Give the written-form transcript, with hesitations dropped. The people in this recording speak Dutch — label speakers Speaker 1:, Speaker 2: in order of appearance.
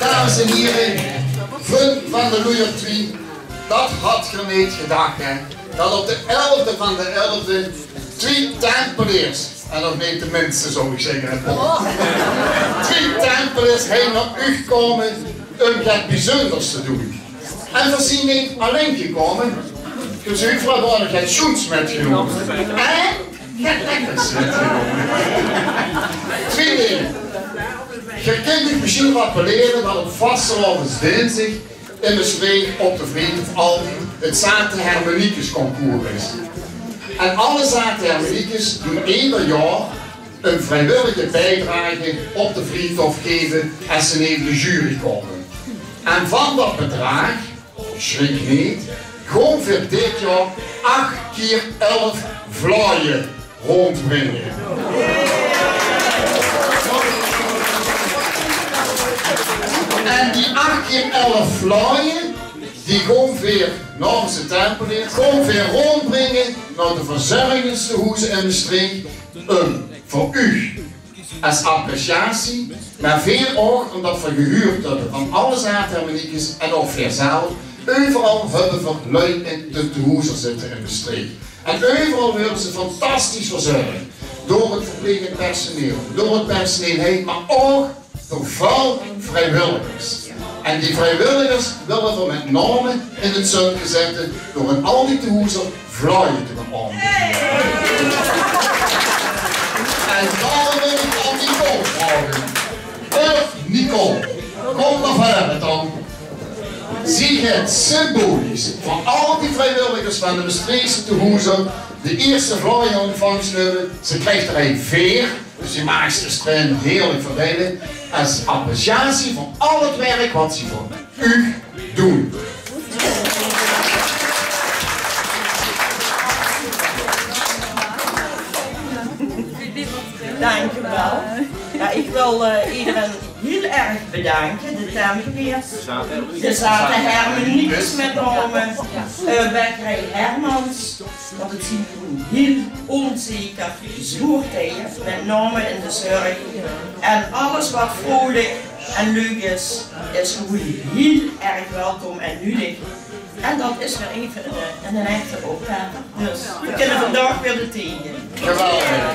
Speaker 1: Dames en heren, Fun van de Loeiertwie, dat had je niet gedacht, hè? Dat op de 11e van de 11e 2 tempeliers, en nog niet de minste zou ik zeggen, 2 tempeliers heen naar u gekomen om het bijzonders te doen. En we zijn niet alleen gekomen, dus u wordt het schoens metgenomen. En het lekkers metgenomen. 2 dingen. Je kunt je misschien rappelleren dat op vastelovens dinsdag in de streek op de Vriend altijd het Zaten Hermeniekes concours is. En alle Zaten Hermeniekes doen ieder jaar een vrijwillige bijdrage op de Vriendhof geven als ze nemen de jury komen. En van dat bedrag, schrik niet, gewoon voor dit jaar 8 keer 11 vlaaien rondbrengen. En die 8 keer 11 vlaaien, die gewoon weer namens de tempeliers, gewoon weer rondbrengen naar de verzorgingstehuizen in de streek. Voor u als appreciatie, maar veel ook omdat we gehuurd hebben van alle zaadhermeniekes en ook voor zelf. Overal hebben we lui in de tehuizen zitten in de streek. En overal worden ze fantastisch verzorgd. Door het verplegend personeel, door het personeel heen, maar ook door veel vrijwilligers. En die vrijwilligers willen we met name in het zonnetje zetten door in al die tehuizen vlaaien te gaan aanbieden. En daar wil ik aan Nicole vragen. Nicole, kom naar verder dan. Zie het symbolisch van al die vrijwilligers van de Bestreekse tehuizen de eerste vlaaien ontvangst hebben. Ze krijgt er een veer, dus die maakt ze streng heerlijk verdelen. Als appreciatie van al het werk wat ze voor u doen.
Speaker 2: Dank u wel. Ja, ik wil iedereen heel erg bedanken, de tempeliers, de Zatenhermeniekes met name, Bekkerij Hermans, want het zien gewoon heel onzeker zwoer tegen, met name in de zorg. En alles wat vrolijk en leuk is gewoon heel erg welkom en nuttig. En dat is weer even in een echte opgave. Dus we kunnen vandaag weer de tegen.
Speaker 1: Geweldig.